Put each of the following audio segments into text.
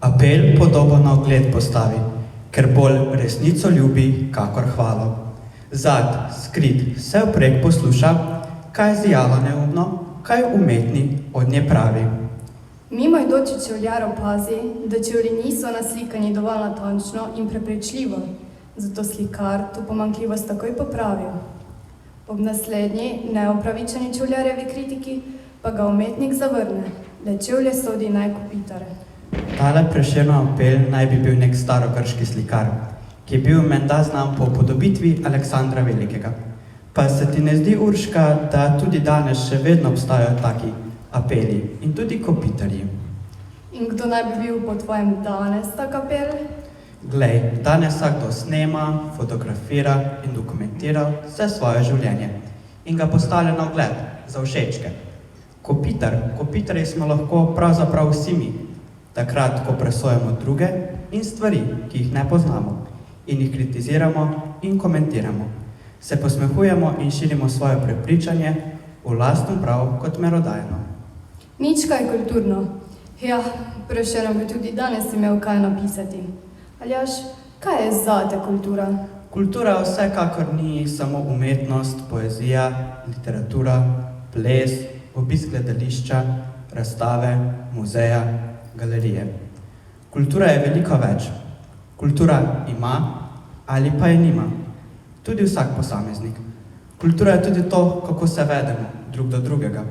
Apel podobo na ogled postavi, ker bolj resnico ljubi, kakor hvalo. Zad, skrit, vse vprek posluša, kaj zijalo neumno, kaj umetni od nje pravi. Mimoidoči čevljar opazi, da čevlji niso naslikani dovolj natančno in prepričljivo, zato slikar to pomanjkljivost takoj popravi. Ob naslednji, neopravičeni čevljarjevi kritiki, pa ga umetnik zavrne, da čevlje sodi naj Kopitar. Tale Prešernov apel naj bi bil nek starogrški slikar, ki je bil menda znan po upodobitvi Aleksandra Velikega. Pa se ti ne zdi, Urška, da tudi danes še vedno obstajajo taki apeli in tudi Kopitarji? In kdo naj bi bil po tvojem danes tak apel? Glej, danes vsakdo snema, fotografira in dokumentira vse svoje življenje in ga postavlja na ogled za všečke. Kopitarji smo lahko pravzaprav vsi mi, takrat, ko presojamo druge in stvari, ki jih ne poznamo, in jih kritiziramo in komentiramo. Se posmehujemo in širimo svoje prepričanje v lastno prav kot merodajno. Nič kaj kulturno. Ja, Prešeren bi tudi danes imel kaj napisati. Aljaž, kaj je zate kultura? Kultura vsekakor ni samo umetnost, poezija, literatura, ples, obisk gledališča, razstave, muzeja, galerije. Kultura je veliko več. Kultura ima ali pa je nima. Tudi vsak posameznik. Kultura je tudi to, kako se vedemo drug do drugega,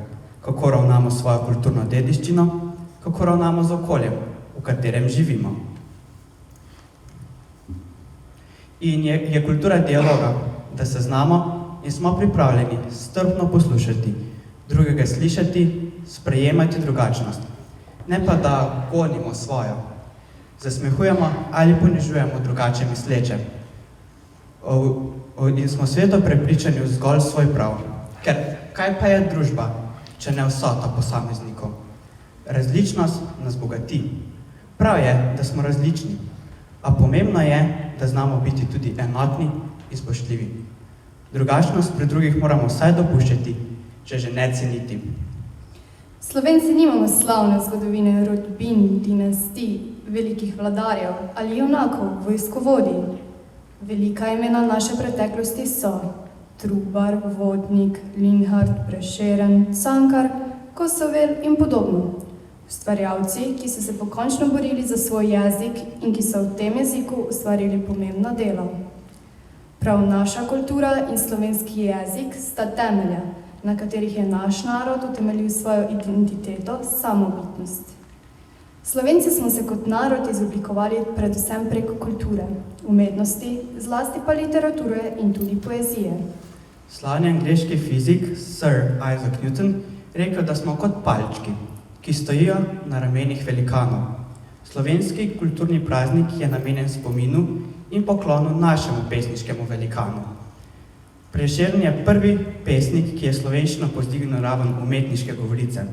kako ravnamo svojo kulturno dediščino, kako ravnamo z okoljem, v katerem živimo. In je kultura dialoga, da se znamo in smo pripravljeni strpno poslušati, drugega slišati, sprejemati drugačnost. Ne pa da gonimo svojo, zasmehujemo ali ponižujemo drugače misleče. In smo sveto prepričani v zgolj svoj prav. Ker kaj pa je družba, če ne vsota posameznikov? Različnost nas bogati. Prav je, da smo različni, a pomembno je, da znamo biti tudi enotni in spoštljivi. Drugačnost pri drugih moramo vsaj dopuščati, če že ne ceniti. Slovenci nimamo slavne zgodovine rodbin, dinastij, velikih vladarjev ali junakov, vojskovodij. Velika imena naše preteklosti so Trubar, Vodnik, Linhart, Prešeren, Cankar, Kosovel in podobno. Ustvarjalci, ki so se pokončno borili za svoj jezik in ki so v tem jeziku ustvarili pomembna dela. Prav naša kultura in slovenski jezik sta temelja, na katerih je naš narod utemeljil svojo identiteto, samobitnost. Slovenci smo se kot narod izoblikovali predvsem preko kulture, umetnosti, zlasti pa literature in tudi poezije. Slavni angleški fizik Sir Isaac Newton rekel, da smo kot palčki, ki stojijo na ramenih velikanov. Slovenski kulturni praznik je namenjen spominu in poklonu našemu pesniškemu velikanu. Prešeren je prvi pesnik, ki je slovenščino povzdignil na raven umetniške govorice.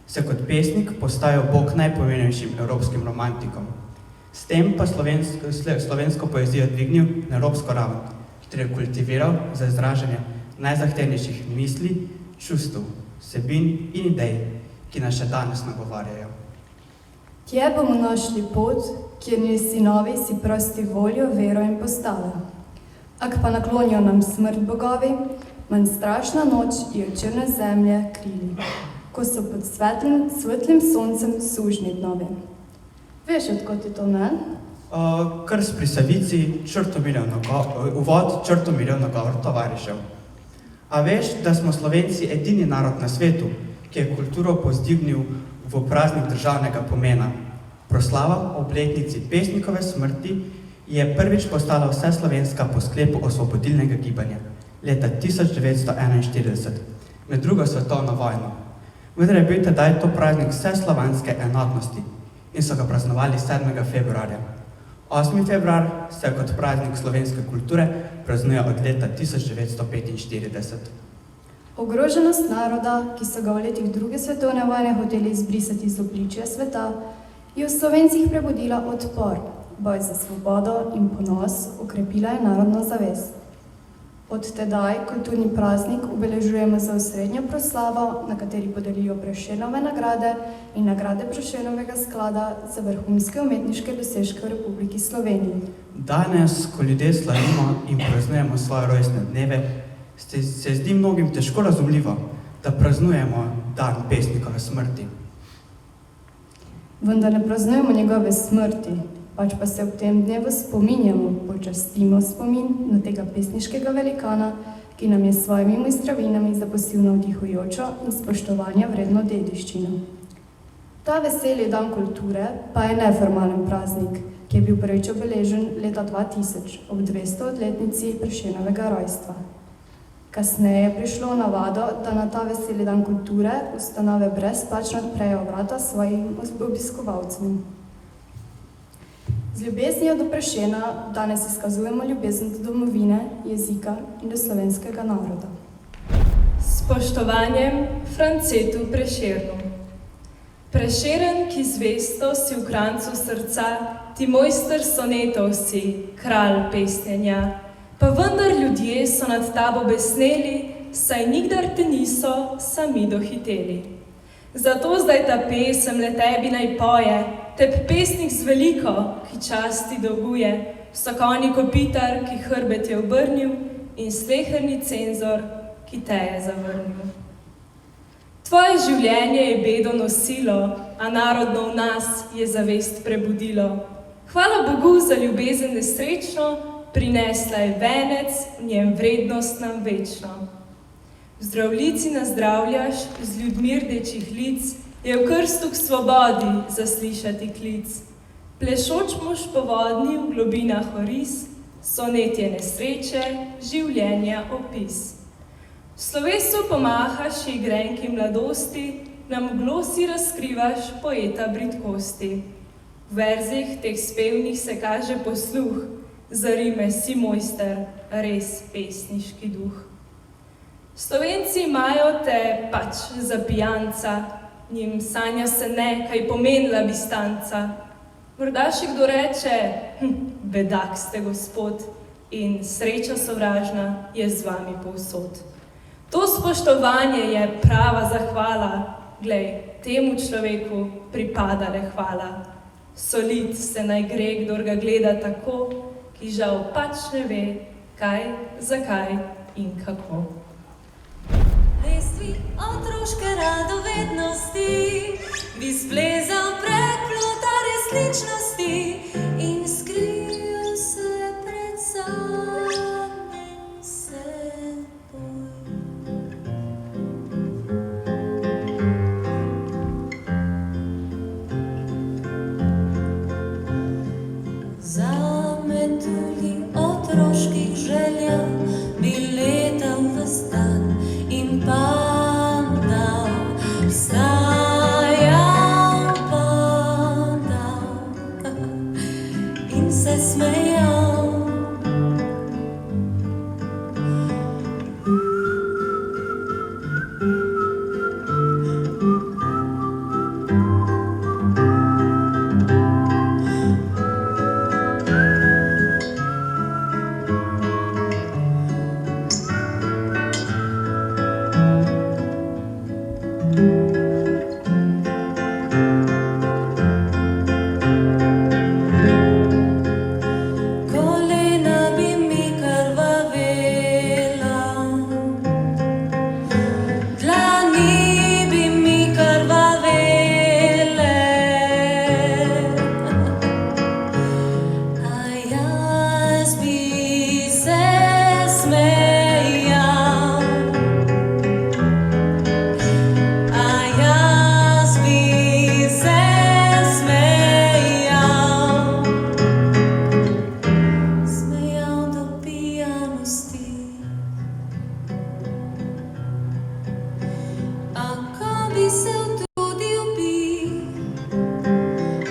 Se kot pesnik postajal bog najpomembnejšim evropskim romantikom. S tem pa slovensko poezijo dvignil na evropsko raven, ki je kultiviral za izražanje najzahtevnejših misli, čustev, vsebin in idej, ki nas še danes nagovarjajo. Kje bomo našli pot, kjer njeni sinovi si prosti voljo, vero in postave? Ak pa naklonijo nam smrt bogovi, manj strašna noč je črne zemlje krili, ko so pod svetlim soncem sužni dnovi. Veš, odkot je to, ne? Krst pri Savici, uvod Črtomirjev nagovor tovarišev. A veš, da smo Slovenci edini narod na svetu, ki je kulturo povzdignil v praznik državnega pomena? Proslava ob obletnici pesnikove smrti je prvič postala vseslovenska po sklepu osvobodilnega gibanja leta 1941, med drugo svetovno vojno. Vendar je bil tedaj to praznik vseslovanske enotnosti in so ga praznovali 7. februarja. 8. februar se kot praznik slovenske kulture praznuje od leta 1945. Ogroženost naroda, ki so ga v letih 2. svetovne vojne hoteli izbrisati iz obličja sveta, je v Slovencih prebudila odpor, boj za svobodo in ponos, okrepila je narodno zavest. Od tedaj kulturni praznik obeležujemo za osrednjo proslavo, na kateri podelijo Prešernove nagrade in nagrade Prešernovega sklada za vrhunske umetniške dosežke v Republiki Sloveniji. Danes, ko ljudje slavimo in praznujemo svoje rojstne dneve, se zdi mnogim težko razumljivo, da praznujemo dan pesnikove smrti. Vendar ne praznujemo njegove smrti, pač pa se ob tem dnevu spominjamo, počastimo spomin na tega pesniškega velikana, ki nam je s svojimi mojstravinami zapustil navdihujočo in spoštovanja vredno dediščino. Ta veseli dan kulture pa je neformalen praznik, ki je bil prvič obeležen leta 2000 ob 200-letnici Prešernovega rojstva. Kasneje je prišlo v navado, da na ta veseli dan kulture ustanove brezplačno odprejo vrata svojim obiskovalcem. Z ljubeznijo do Prešerna danes izkazujemo ljubezen do domovine, jezika in do slovenskega naroda. Spoštovanjem Francetu Prešernu. Prešeren, ki zvesto si v krancu srca, ti mojster sonetov si, kralj pesnjenja, pa vendar ljudje so nad tabo besneli, saj nikdar te niso sami dohiteli. Zato zdaj ta pesem le tebi naj poje, teb pesnik z veliko, ki časti dolguje, vsakoni kopitar, ki hrbet je obrnil, in sleherni cenzor, ki te je zavrnil. Tvoje življenje je bedo nosilo, a narodno v nas je zavest prebudilo. Hvala Bogu za ljubezen nesrečno, prinesla je venec, v njem vrednost nam večno. V zdravljici nazdravljaš z ljudmi rdečih lic, je v krstu k svobodi zaslišati klic. Plešoč mož povodni v globinah oris, sonetje nesreče, življenja opis. V slovesu pomahaš igrenki mladosti, nam v glosi razkrivaš poeta bridkosti. V verzih teh spevnih se kaže posluh, za rime si mojster, res pesniški duh. Slovenci imajo te pač za pijanca, njim sanja se ne, kaj pomenila distanca. Morda še kdo reče, bedak ste gospod, in sreča sovražna je z vami povsod. To spoštovanje je prava zahvala, glej, temu človeku pripada le hvala. Solit se naj gre, kdor ga gleda tako, ki žal pač ne ve, kaj, zakaj in kako. Lestvi otroške radovednosti bi splezal preplota resničnosti in skril se pred samim seboj. Zametuli otroških želja bi letal v stan in padal, vstajal, padal in se smejal.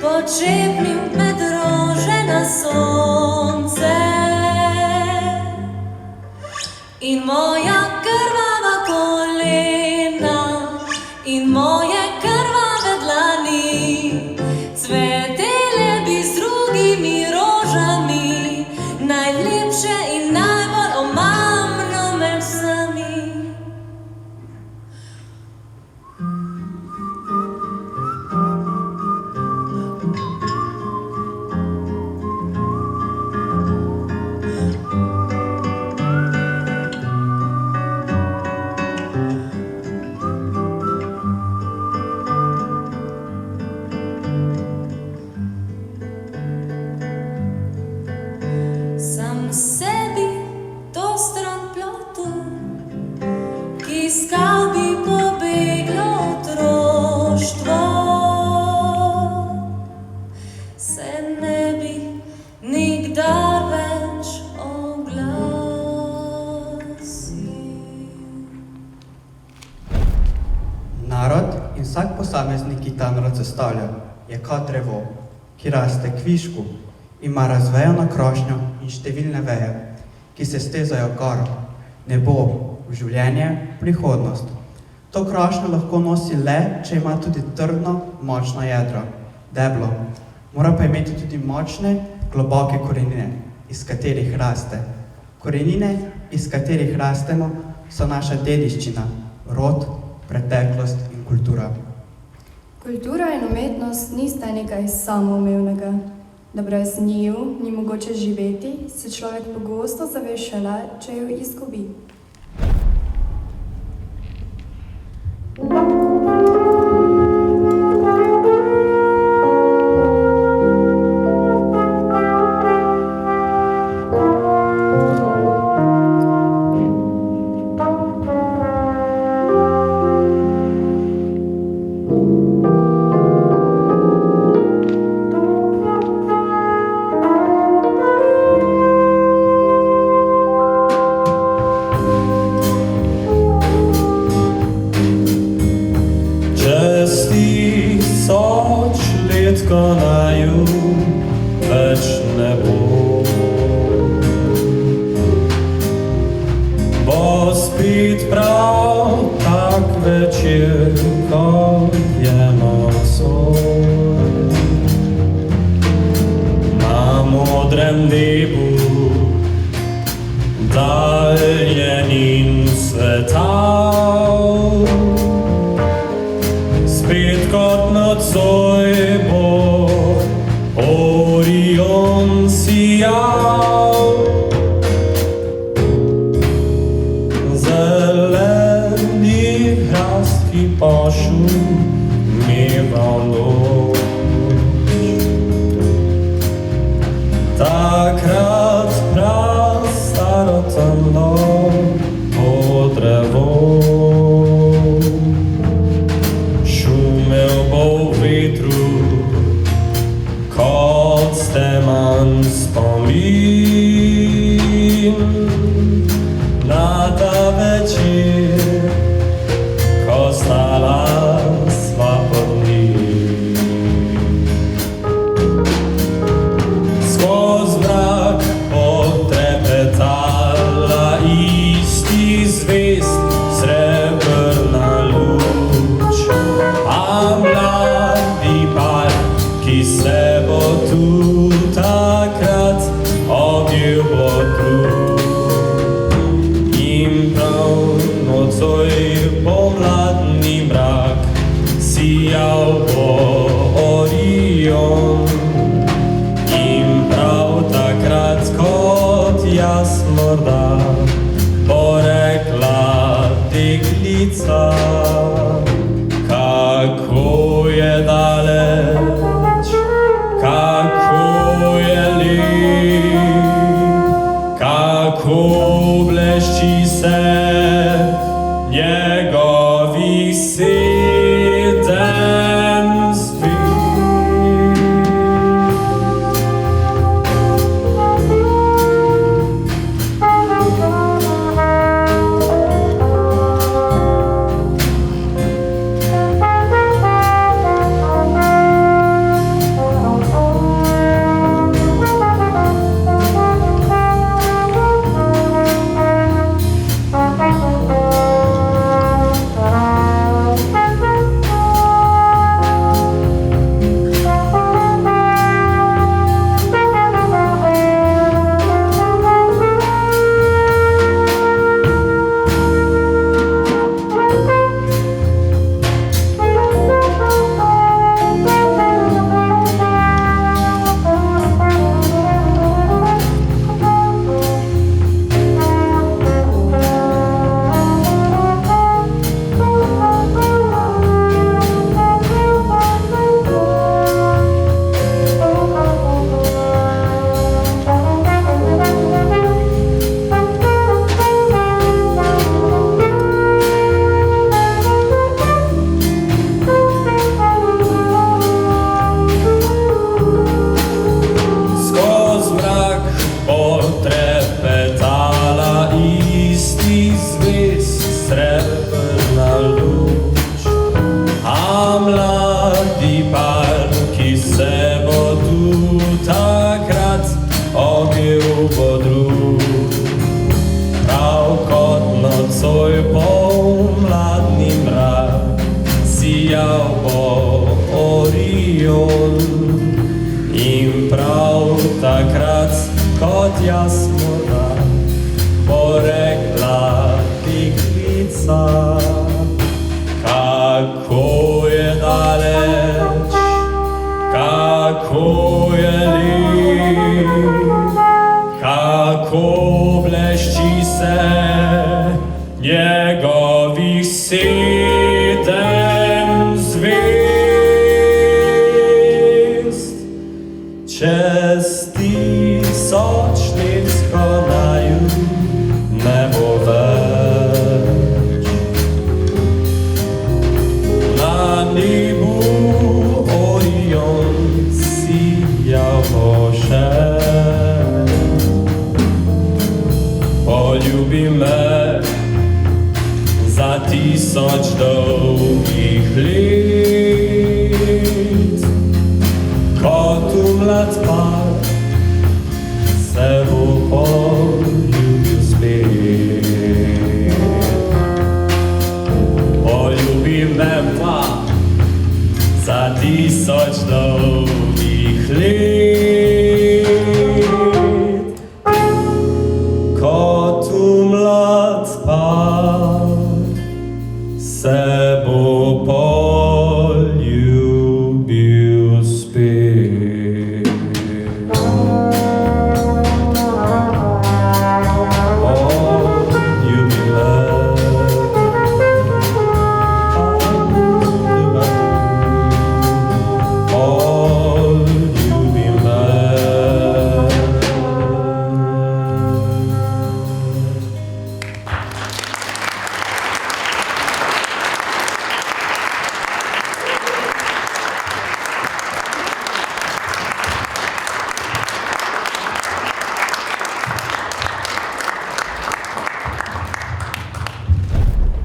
Počepnil med rože na sonce in moja krvava kolena in moje krvave dlani cvetele bi z drugimi rožami, najlepše in najbolj omamne. vsak posameznik, ki ta narod sestavlja, je kot drevo, ki raste kvišku, ima razvejano krošnjo in številne veje, ki se stezajo gor, nebo, v življenje, prihodnost. To krošnjo lahko nosi le, če ima tudi trdno, močno jedro, deblo. Mora pa imeti tudi močne, globoke korenine, iz katerih raste. Korenine, iz katerih rastemo, so naša dediščina, rod, preteklost in kultura. Kultura in umetnost nista nekaj samoumevnega. Da brez njiju ni mogoče živeti, se človek pogosto zave šele, če jo izgubi. Konaju več ne bo. Bo spet prav tak večer, kot je nocoj. Na modrem nebu daljenin svetal. Spet kot nocoj bo Orion sijal. Zeleni hrastki pošumeval noč. Takrat prastaro temno po drevo. Šumel bo v vetru kot steman spomin na ta večer, ko stala sva pod njim. Skoz mrak potrepetala isti zvezd srebrna luč, a mladi par, ki se bo tu takrat objel bo kruh. In prav nocoj pomladni mrak sijal bo Orion. In prav takrat kot jaz morda bo rekla deklica, kako je daleč, kako je lep, kako blešči se njegovih 7 zvezd. jasmona, porekla iglica. Kako je daleč, kako je lep, kako blešči se njegovih 7 zvezd. Čez 1000 let skonaju ne bo več. Na nebu Orion sijal bo še. Poljubi me za 1000 dolgih let. Kot mlad par se bo poljubil spet. Poljubi me pa za 1000 dolgih let. Kot mlad par se bo poljubil spet. Poljubi me, poljubi me.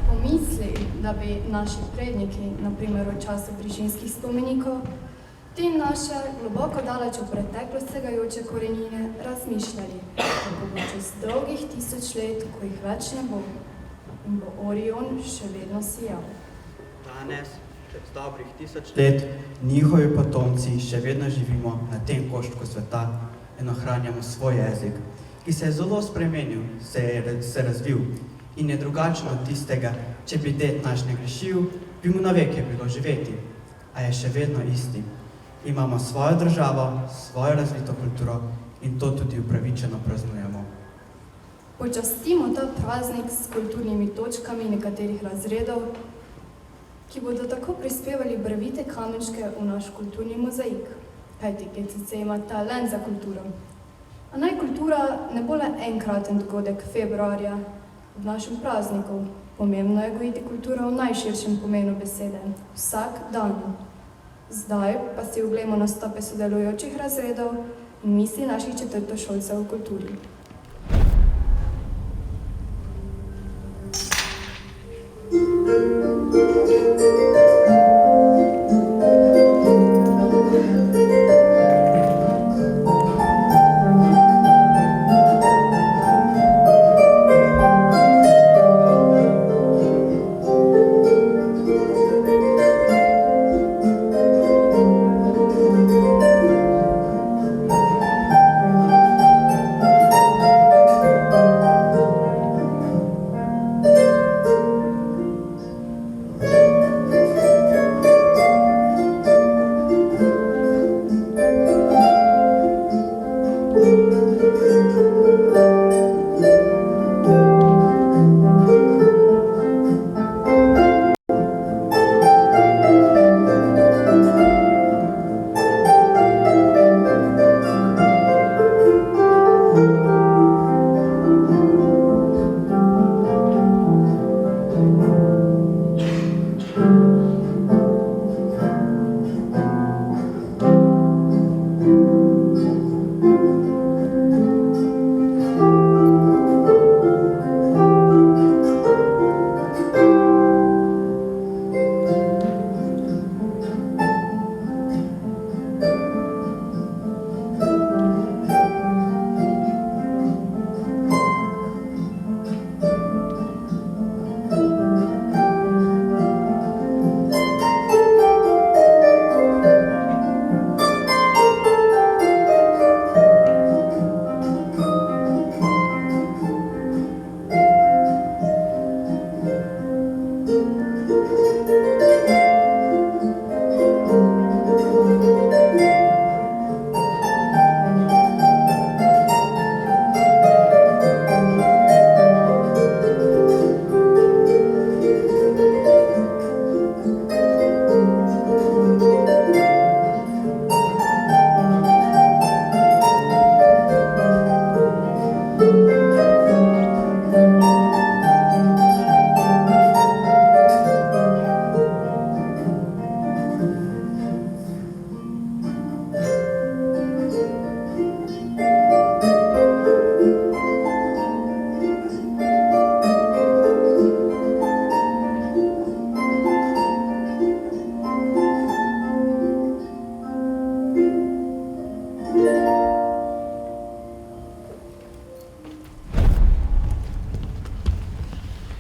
Pomisli, da bi naši predniki, na primer v času brižinskih spomenikov, te naše globoko daleč v preteklost segajoče korenine razmišljali, kako bo čez dolgih 1000 let, ko jih več ne bo, in bo Orion še vedno sijal. Danes, čez dobrih 1000 let, njihovi potomci še vedno živimo na tem koščku sveta in ohranjamo svoj jezik, ki se je zelo spremenil, se razvil in je drugačen od tistega, če bi ded naš ne grešil, bi mu na veke bilo živeti, a je še vedno isti. Imamo svojo državo, svojo razvito kulturo in to tudi upravičeno praznujemo. Počastimo ta praznik s kulturnimi točkami nekaterih razredov, ki bodo tako prispevali barvite kamenčke v naš kulturni mozaik. Kajti GCC ima talent za kulturo. A naj kultura ne bo le enkraten dogodek februarja v našem prazniku. Pomembno je gojiti kulturo v najširšem pomenu besede, vsak dan. Zdaj pa si oglejmo nastope sodelujočih razredov in misli naših četrtošolcev v kulturi.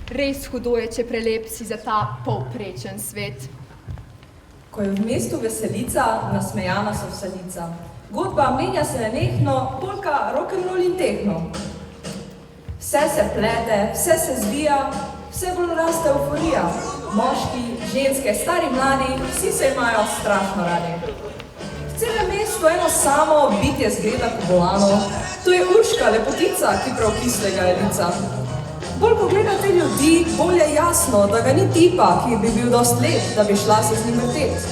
res hudo je, če prelep si za ta povprečen svet. Ko je v mestu veselica, nasmejana so vselica. Godba menja se nenehno, polka, rock'n'roll in tehno. Vse se plete, vse se zvija, vse bolj raste euforija. Moški, ženske, stari, mladi, vsi se imajo strašno radi. V celem mestu eno samo bitje zgleda ko bolano, to je Urška, lepotica, ki prav kislega je lica. Bolj ko gledate ljudi, bolj je jasno, da ga ni tipa, ki bi bil dost lep, da bi šla se z njim vrtet.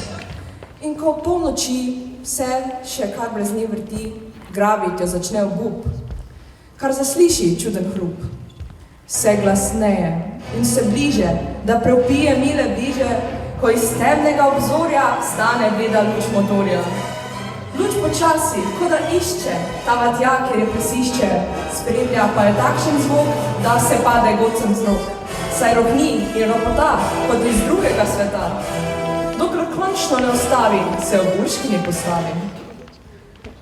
In ko polnoči vse še kar brez nje vrti, grabiti jo začne obup, kar zasliši čuden hrup. Vse glasneje in vse bliže, da preupije mile bliže, ko iz temnega obzorja stane bleda luč motorja. Luč počasi, ko da išče, tava tja, kjer je presišče, spremlja pa je takšen zvok, da se pade godcem z nog. Saj rohni in ropota, kot iz drugega sveta. Dokler končno ne ostavi, se ob Urškini postavi.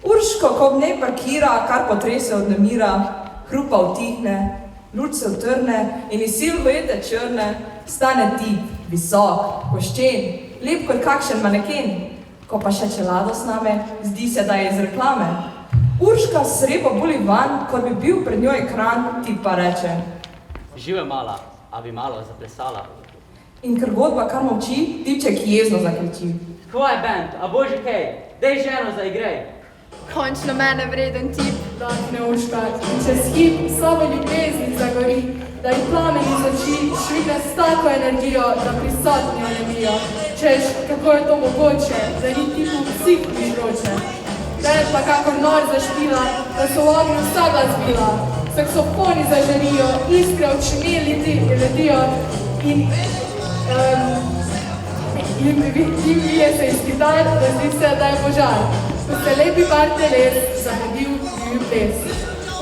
Urško, ko ob njej parkira, kar potrese od nemira, hrupa utihne, luč se utrne in iz silhuete črne stane tip, visok, koščen, lep kot kakšen maneken. Ko pa še čelado sname, zdi se, da je iz reklame. Urška srebo boli van, kot bi bil pred njo ekran, tip pa reče: Žive mala, a bi malo zaplesala. In ker godba kar molči, tipček jezno zakriči: Ko je band, a bože kaj, dej ženo zaigrej. Končno mene vreden tip. Dahne Urška in čez hip sobo ljubezni zagori, da jih plamen iz oči švigne s tako energijo, da prisotni onemijo. Češ, kako je to mogoče, da ni tipu psih vroče. Band pa kakor nor zašpila, da so v ognju vsa glasbila. Saksofoni zažarijo, iskre od činel letijo in vije se iz kitar, da zdi se, da je požar. Ko se lepi par teles, zahodil divji ples.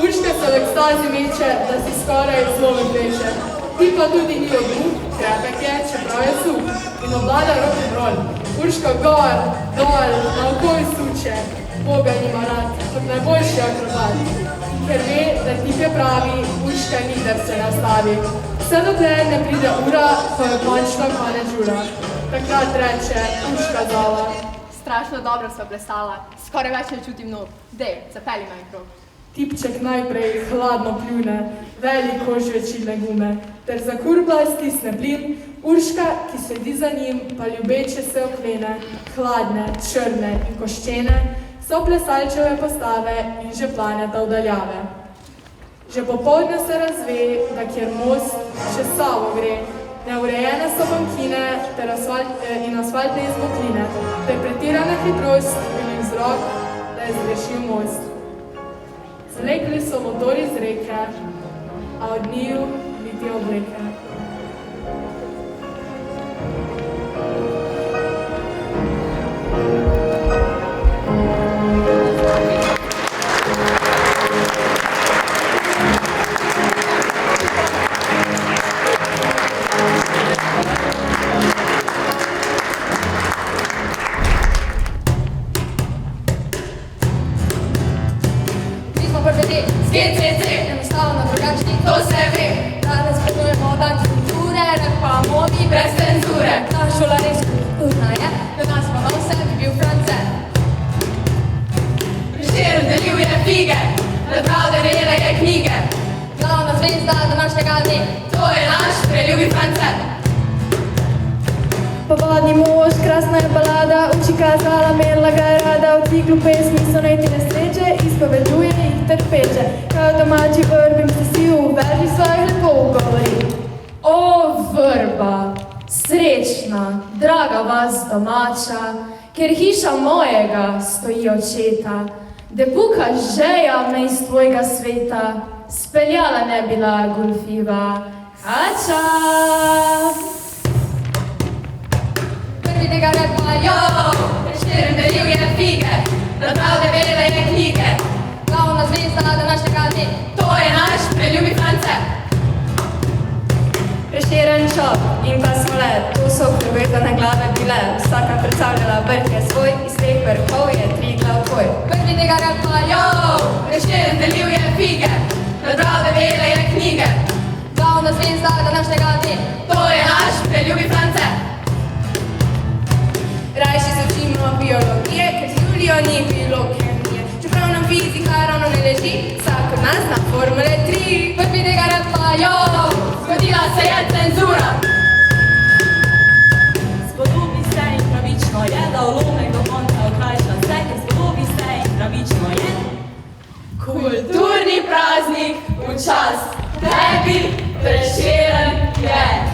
Urška se v ekstazi meče, da si skoraj zlome pleše. Ti pa tudi ni obup, krepek je, čeprav je suh. In obvlada rock'n'roll. Urška gor, dol, naokoli suče. Boga nima rad, kot najboljši akrobat. Ker ve, da tip je pravi, Urška nikdar se ne stavi. Vse dokler ne pride ura, ko je končno konec žura. Takrat reče Urška zala: Strašno dobro sva plesala, skoraj več ne čutim nog. Dej, zapelji me en krog. Tipček najprej hladno pljune, veliko žvečilne gume, ter za kurbla stisne plin. Urška, ki sedi za njim, pa ljubeče se oklene, hladne, črne in koščene, so plesalčeve postave in že planeta vdaljave. Že popoldne se razve, da kjer most še Savo gre, neurejene so bankine in asfaltne izbokline, ter pretirana hitrost bili vzrok, da je zgrešil most. Zlekli so motori z reke, a od njiju niti obleke. Enostavno drugačni, to se ve. Danes predujemo dan kulture, rap pa mobi brez cenzure. Ta šola res kulturna je, do nas pa nov se bi bil France. Prešeren delil je fige, razpravde verjele je knjige. Glavna zvezda današnjega dne, to je naš preljubi France. Povodni mož, krasna je balada, uči kazala, merla ga je rada, v ciklu pesmi so najti nesreče, izpoveduje jih trpeče. Kao domači vrbi mi se si v verži svojih lepo ugovori. O, vrba, srečna, draga vas domača, ker hiša mojega stoji očeta, da puka žeja me iz tvojega sveta, speljala ne bila golfiva kača. Tega repa, jo, Prešeren delil je fige, razpravde verjele je knjige. Glavna zvezda današnjega dne, to je naš preljubi France. Prešeren čop in pa smole, to so povezane glave bile, vsaka predstavljala vrh je svoj, iz teh vrhov je Triglav tvoj. Prvi tega repa, jo, Prešeren delil je fige, razpravde verjele je knjige. Glavna zvezda današnjega prazni, to je naš preljubi France. Rajši se učimo biologije, ker z Julijo ni bilo kemije. Čeprav nam fizika ravno ne leži, vsak od nas zna formule 3. Prvi tega ne pa jo, zgodila se je cenzura. Spodobi se in pravično je, da ulomek do konca okrajša vse, ker spodobi se in pravično je. Kulturni praznik v čast tebi, Prešeren je.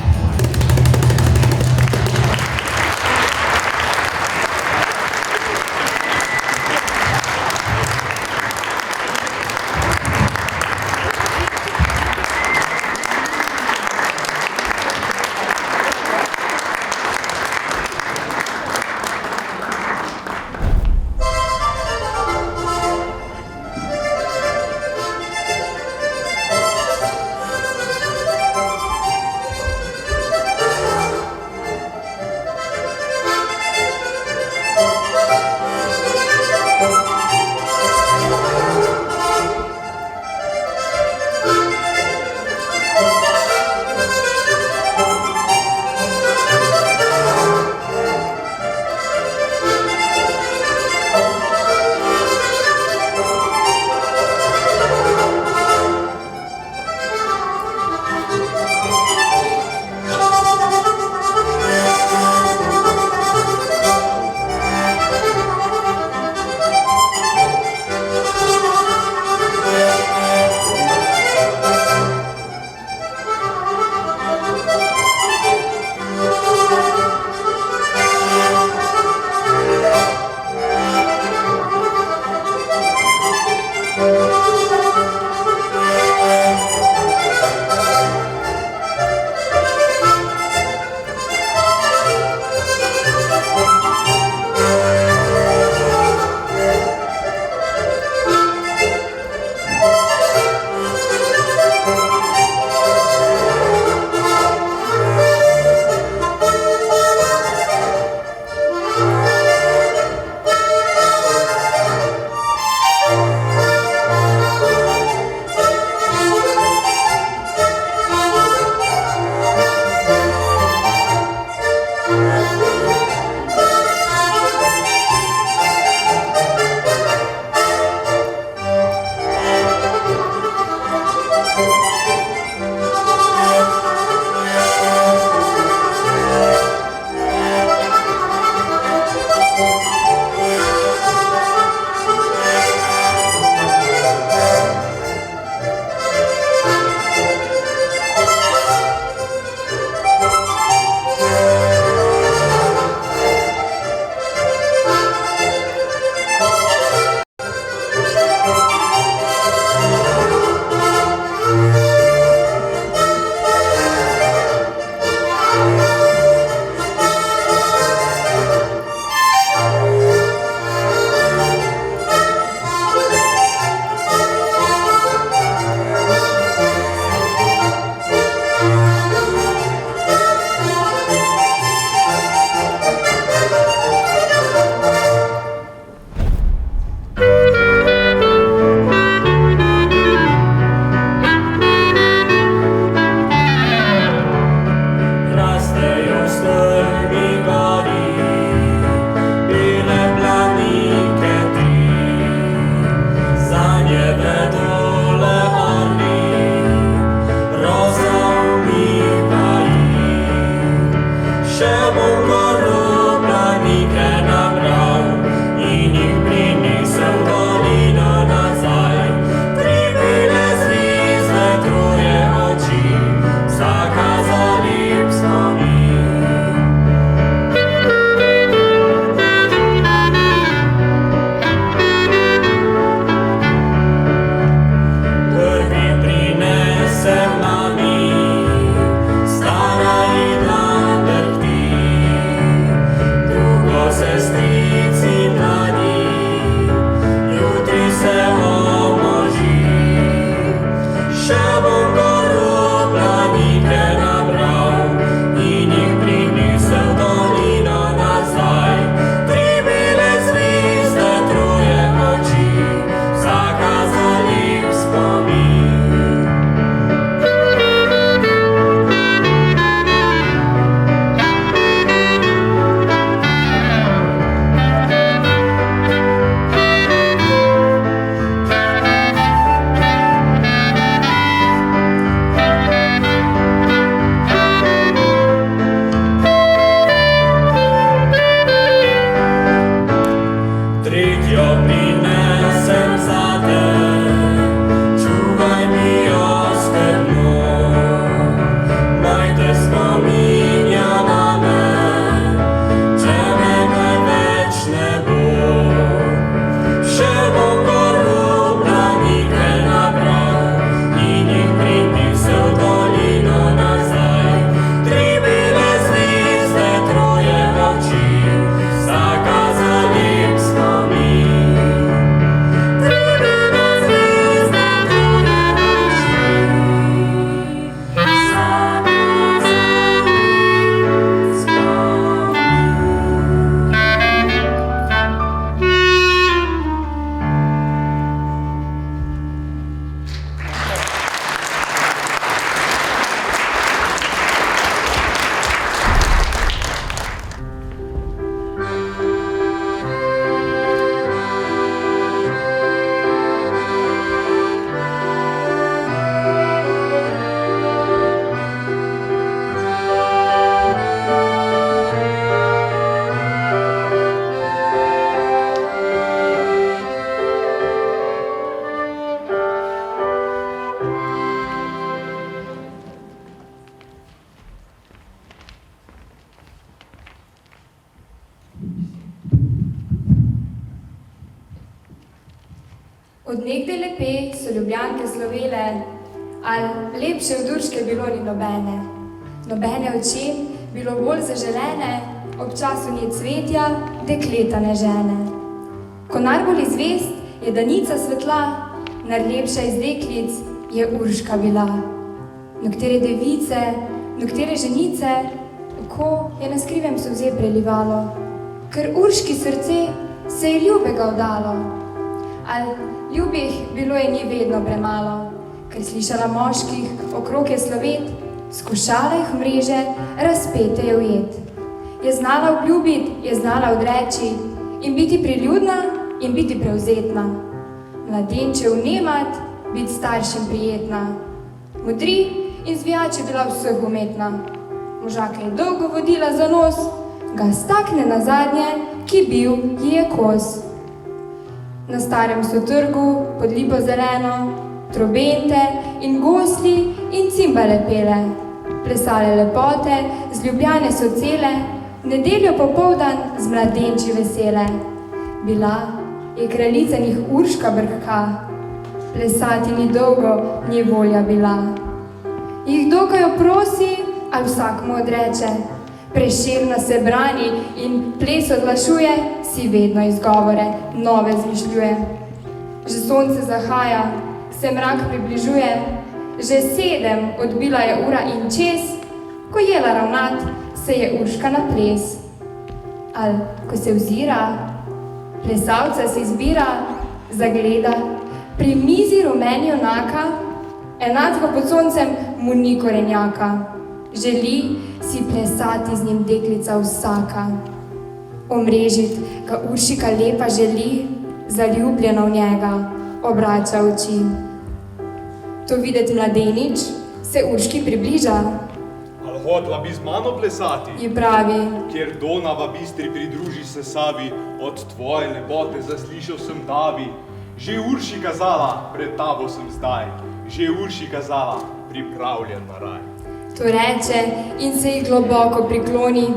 Od nekdaj lepe so Ljubljanke slovele, al lepše od Urške bilo ni nobene. Nobene oči bilo bolj zaželene, ob času nje cvetja dekleta ne žene. Ko najbolj zvest je Danica svetla, najlepša iz deklic je Urška bila. Nekatere device, nekatere ženice, oko je na skrivem solze prelivalo, ker Urški srce se je ljubega vdalo. Al ljubih bilo je ni vedno premalo, ker slišala moških okrog je slovet, skušala jih mreže razpete je ujet. Je znala obljubit, je znala odreči in biti priljudna in biti prevzetna. Mladenče vnemat, biti staršem prijetna. Modri in zvijače bila vseh umetna. Možaka je dolgo vodila za nos, ga stakne na zadnje, ki bil ji je kos. Na starem so trgu, pod lipo zeleno, trobente in gosli in cimbale pele. Plesale lepote, z Ljubljane so cele, nedeljo popoldan z mladenči vesele. Bila je kraljica njih Urška brhka, plesati ni dolgo, nje volja bila. Jih dokaj jo prosi, a vsak mu odreče, Prešerna se brani in ples odlašuje, si vedno izgovore nove zmišljuje. Že sonce zahaja, se mrak približuje, že 7 odbila je ura in čez, ko jela ravnat, se je Urška na ples. Al, ko se vzira, plesalca se izbira, zagleda, pri mizi rumeni junaka, enako pod soncem mu ni korenjaka. Želi si plesati z njim deklica vsaka. Omrežit ga Uršika lepa želi, zaljubljena v njega obrača oči. To videti mladenič se Urški približa. Al hodla bi z mano plesati? Ji pravi. Kjer Donava bistri pridruži se Savi, od tvoje lepote zaslišal sem davi. Že Urši kazala, pred tabo sem zdaj. Že Urši kazala, pripravljen na raj. To reče in se ji globoko prikloni.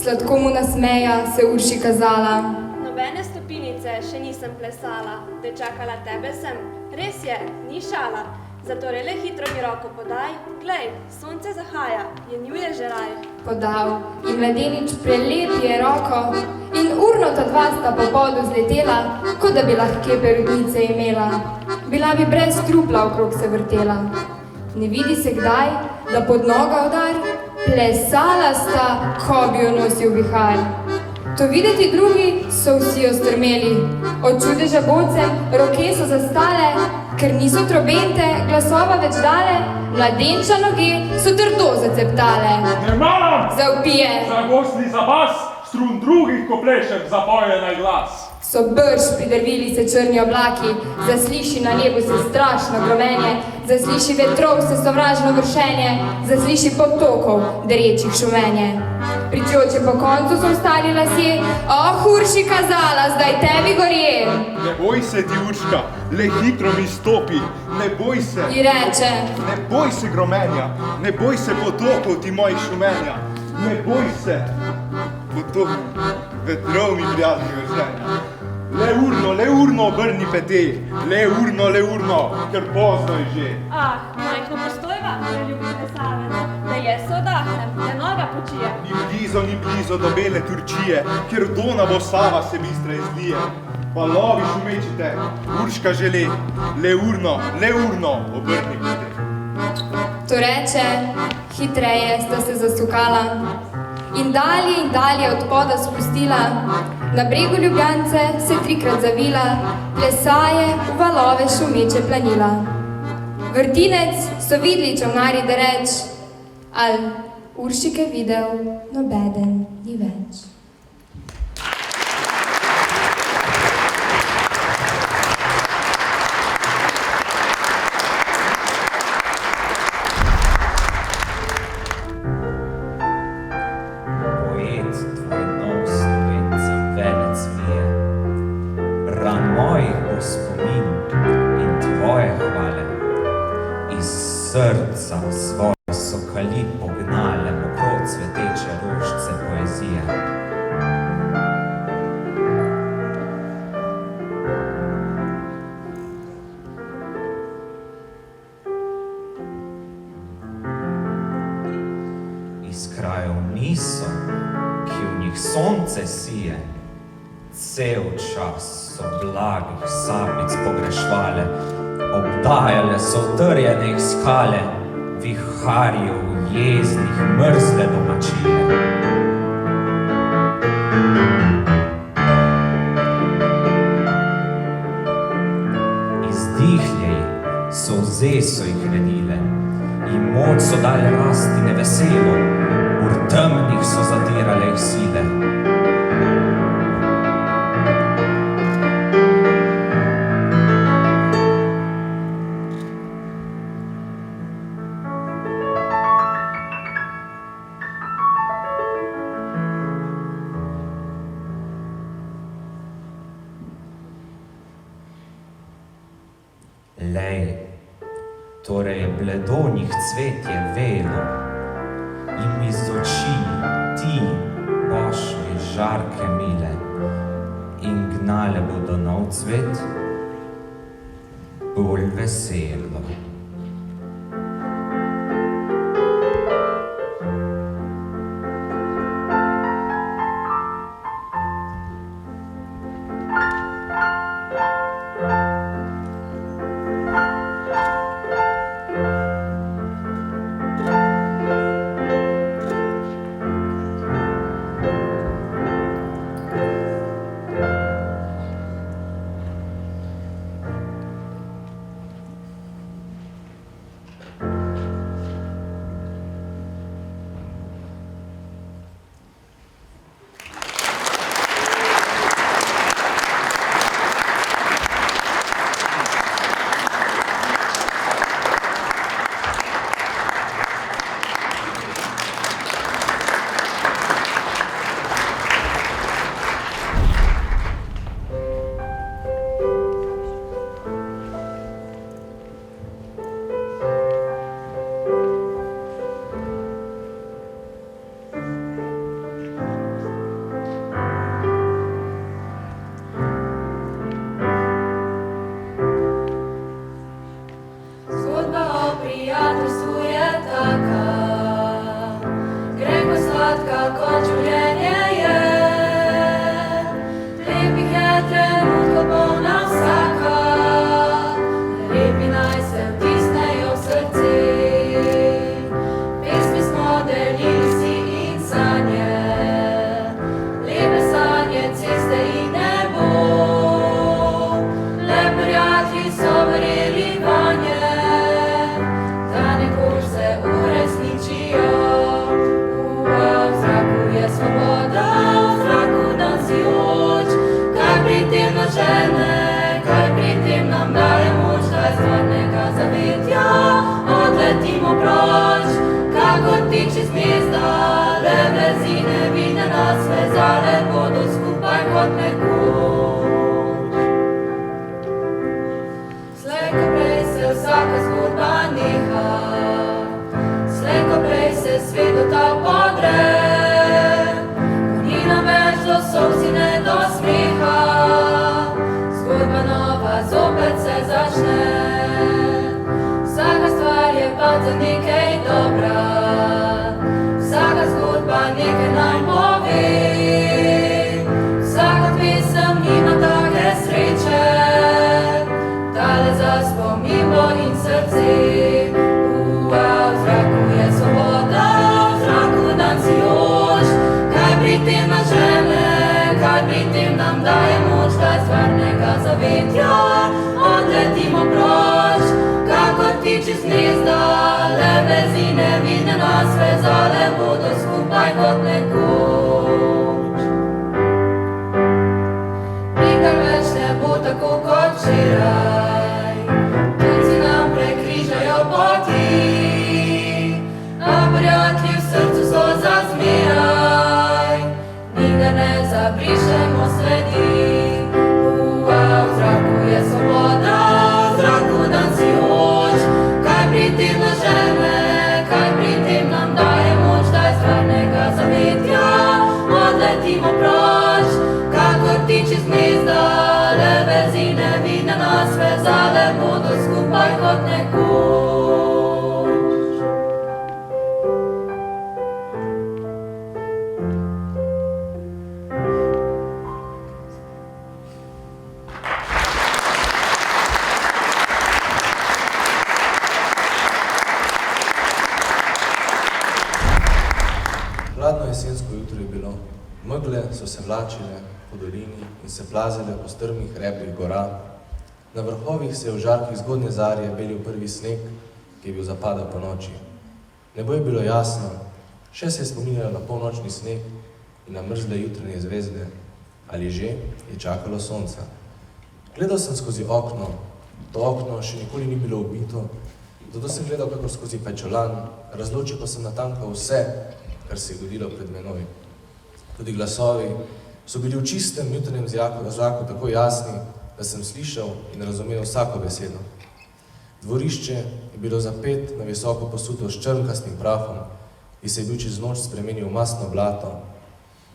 Sladko mu nasmeja se Urši kazala. Nobene stopinice še nisem plesala, da čakala tebe sem. Res je, ni šala. Zatorej le hitro mi roko podaj. Glej, sonce zahaja, je njuje že raj. Podal in mladenič prelepi je roko in urno ta dva sta po podu zletela, kot da bi lahke perutnice imela. Bila bi brez trupla okrog se vrtela. Ne vidi se kdaj, da pod noga udar, plesala sta, ko bi jo nosil vihar. To videti drugi so vsi ostrmeli, od čudeža bocem roke so zastale, ker niso trobente glasova več dale, mladenča noge so trdo zaceptale. Ne maram! Zavpije. Za gosli za bas, strun drugih, ko plešem, zapoje naj glas. So brž pridrvili se črni oblaki, zasliši na nebu se strašno gromenje, zasliši vetrov se sovražno vršenje, zasliši potokov derečih šumenje. Pričoče po koncu so vstali lasje, Urši kazala, zdaj tebi gorje. Ne boj se ti, Urška, le hitro mi stopi, ne boj se. I reče. Ne boj se gromenja, ne boj se potokov ti mojih šumenja, ne boj se potokov vetrov mi prijatnih vršenja. Le urno obrni pete, le urno, ker pozno je že. Ah, majhno postojva, preljubi plesavec, da jaz se odahnem, da noga počije. Ni blizu do bele Turčije, kjer Donavo Sava se bistra izlije. Valovi šumečite, Urška žele, le urno obrni pete. To reče, hitreje sta se zasukala in dalje od poda spustila. Na bregu Ljubljance se 3-krat zavila, plesaje v valove šumeče planila. Vrtinec so vidli čolnari da reč, al Uršike videl nobeden ni več. Srca svoje so kali pognale okrog cveteče rožice poezije. iz krajev niso, ki v njih sonce sije. Cel čas so blagih sapic pogrešvale, obdajale so utrjene jih skale, viharjev jeznih mrzle domačije. Izdihljeji solze so jih redile, in moč so dale rasti neveselo, v temnih so zatirale jih sile. Lej, torej bledonjih cvetje velo in mi z oči ti pošli žarke mile in gnale bodo nov cvet bolj veselo. Kaj pri tem nam daje moč, da je stvarnega zavetja. Hladno jesensko jutro je bilo, megle so se vlačile po dolini in se plazile po strmih rebljih gora. Na vrhovih se je v žarkih zgodnje zarje belil prvi sneg, ki je bil zapadal po noči. Nebo je bilo jasno, še se je spominjalo na polnočni sneg in na mrzle jutranje zvezde, ali že je čakalo sonca. Gledal sem skozi okno, to okno še nikoli ni bilo ubito, zato sem gledal kakor skozi pečolan, razločil pa sem natanko vse, kar se je godilo pred menoj. Tudi glasovi so bili v čistem jutranjem zraku tako jasni, da sem slišal in razumel vsako besedo. Dvorišče je bilo zapet na visoko posuto s črnkastim prahom, ki se je bil čez noč spremenil v mastno blato.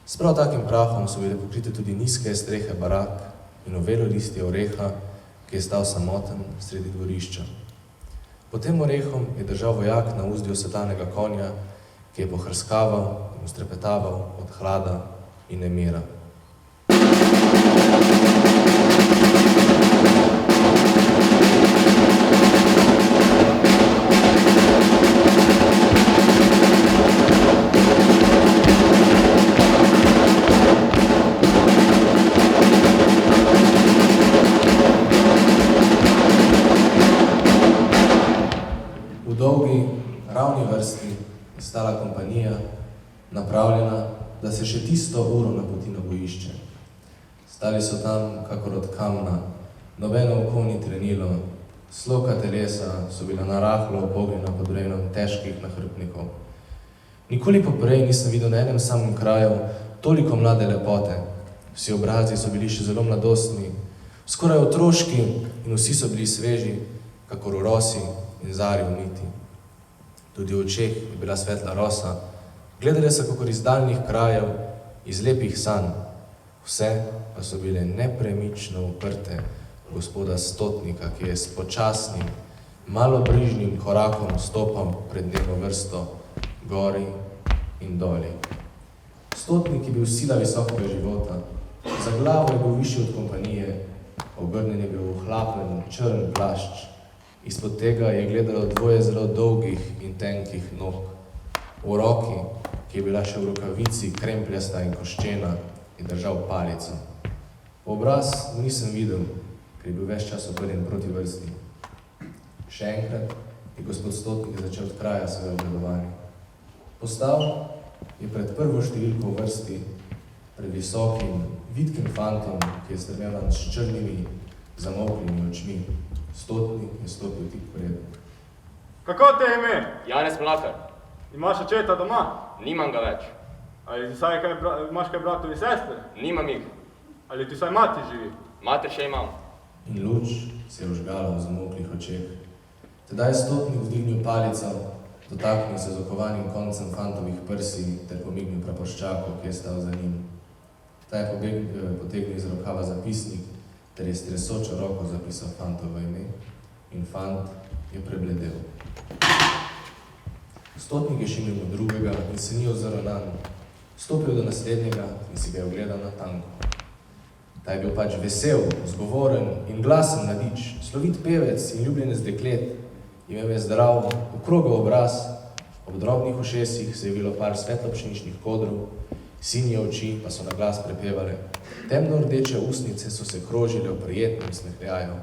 S prav takim prahom so bile pokrite tudi nizke strehe barak in ovelo listje oreha, ki je stal samoten sredi dvorišča. Pod tem orehom je držal vojak na uzdi osetanega konja, ki je pohrskaval in ustrepetaval od hlada in nemira. V dolgi, ravni vrsti je stala kompanija, napravljena, da se še tisto uro napoti na bojišče. Stali so tam, kakor od kamna, nobeno oko ni trenilo, sloka telesa so bila narahlo opogljena pod bremenom težkih nahrbtnikov. Nikoli poprej nisem videl na enem samem kraju toliko mlade lepote. Vsi obrazi so bili še zelo mladostni, skoraj otroški in vsi so bili sveži, kakor v rosi in zari v niti. Tudi v očeh je bila svetla rosa, gledali so kakor iz daljnih krajev, iz lepih sanj. Vse pa so bile nepremično uprte gospoda Stotnika, ki je s počasnim, malobrižnim korakom stopal pred njeno vrsto gori in doli. Stotnik je bil sila visokega života, za glavo je bil višji od kompanije, ogrnjen je bil v hlapen, črn plašč. Izpod tega je gledalo dvoje zelo dolgih in tenkih nog. V roki, ki je bila še v rokavici krempljasta in koščena, je držal palico. V obraz mu nisem videl, ker je bil ves čas obrnjen proti vrsti. Še enkrat je gospod Stotnik začel od kraja svoje obledovanje. Postal je pred prvo številko v vrsti, pred visokim, vitkim fantom, ki je strmel s črnimi, zamoklimi očmi. Stotnik je stopil tik pred. Kako te je ime? Janez Mlakar. Imaš očeta doma? Nimam ga več. Ali imaš kaj bratov in sester? Nimam jih. Ali ti vsaj mati živi? Mater še imam. In luč se je vžgala v zamoklih očeh. Tedaj je Stotnik vzdignil palico, dotaknil se z okovanim koncem fantovih prsi ter pomignil praporščaku, ki je stal za njim. Ta je potegnil iz rokava zapisnik ter je s tresočo roko zapisal fantovo ime in fant je prebledel. Stotnik je šimil od drugega in se ni ozrl nanj. Stopil do naslednjega in si ga je ogledal na tanko. Ta je bil pač vesel, zgovoren in glasen mladič, slovit pevec in ljubljenec deklet. Imel je zdrav, okrogel obraz, ob drobnih ušesih se je bilo par svetlopšeničnih kodrov, sinje oči pa so na glas prepevale. Temno rdeče usnice so se krožile v prijetnem smehljaju.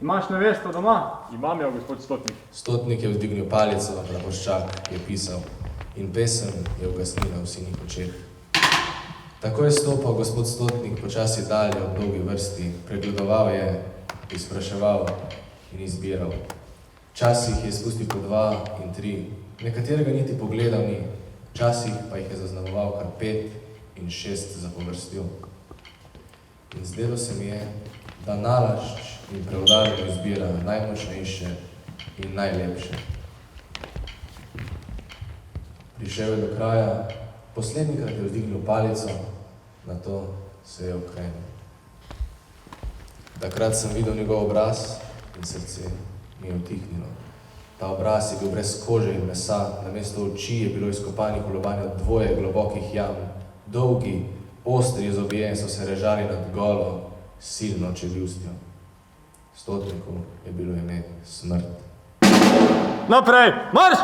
Imaš nevesto doma? Imam jo, gospod Stotnik. Stotnik je vzdignil palico, praporščak je pisal in pesem je ugasnila v sinih očeh. Tako je stopal gospod Stotnik počasi dalje od dolgi vrsti, pregledoval je, izpraševal in izbiral. Včasih je spustil po 2 in 3, nekaterega niti pogledal ni, včasih pa jih je zaznamoval kar 5 in 6 zapovrstjo. In zdelo se mi je, da nalašč in preudarno izbira najmočnejše in najlepše. Prišel je do kraja, poslednjikrat je vzdignil palico, nato se je okrenil. Takrat sem videl njegov obraz in srce mi je utihnilo. Ta obraz je bil brez kože in mesa, namesto oči je bilo izkopanih v lobanju 2 globokih jam. Dolgi, ostri zobje so se režali nad golo, silno čeljustjo. Stotniku je bilo ime smrt. Naprej, marš!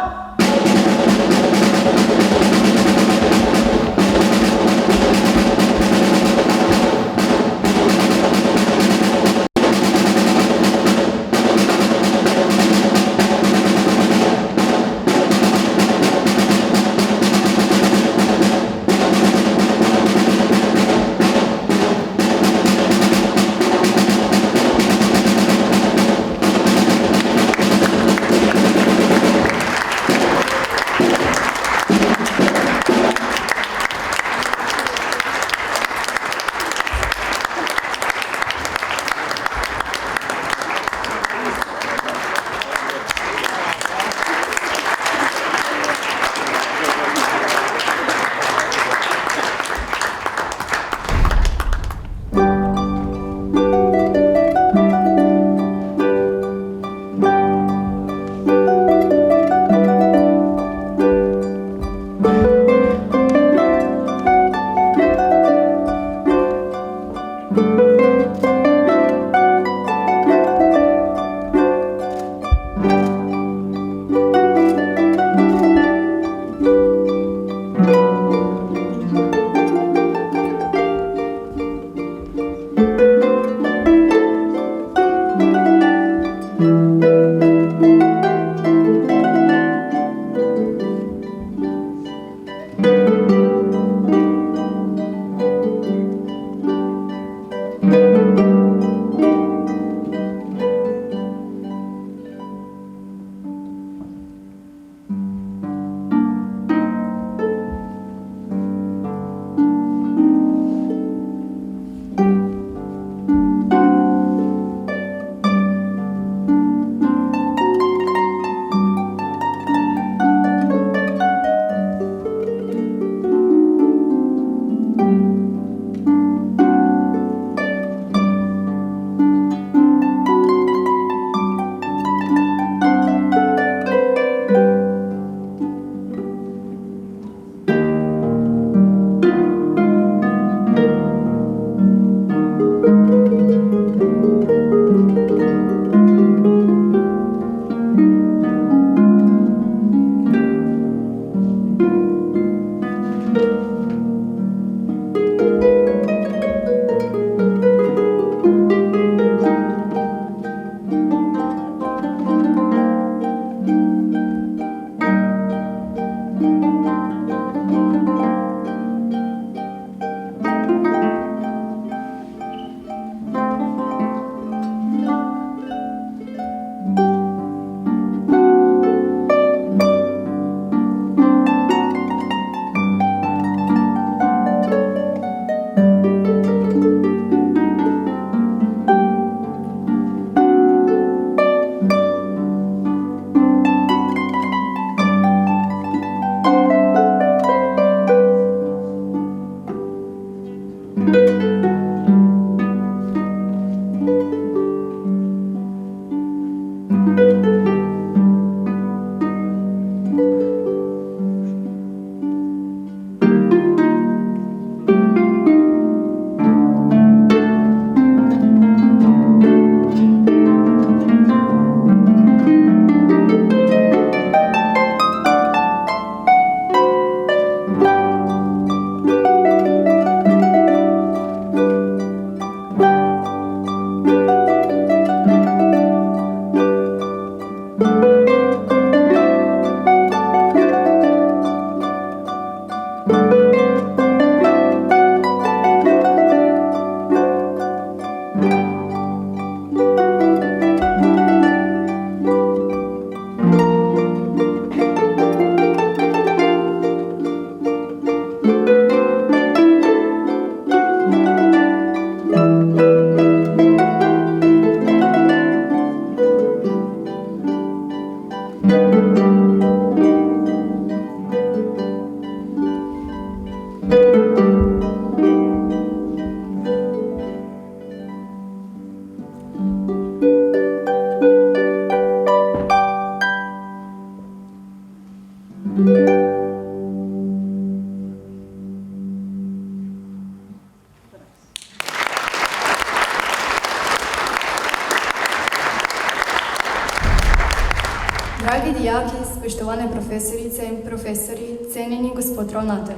spoštovane profesorice in profesori, cenjeni gospod ravnatelj.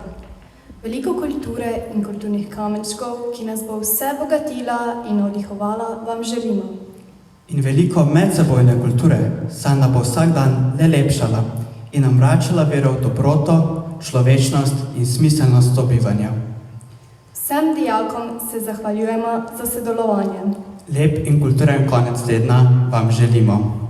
Veliko kulture in kulturnih kamenčkov, ki nas bo vse bogatila in navdihovala, vam želimo. In veliko medsebojne kulture saj nam bo vsak dan le lepšala in nam vračala vero v dobroto, človečnost in smiselnost sobivanja. Vsem dijakom se zahvaljujemo za sodelovanje. Lep in kulturen konec tedna vam želimo.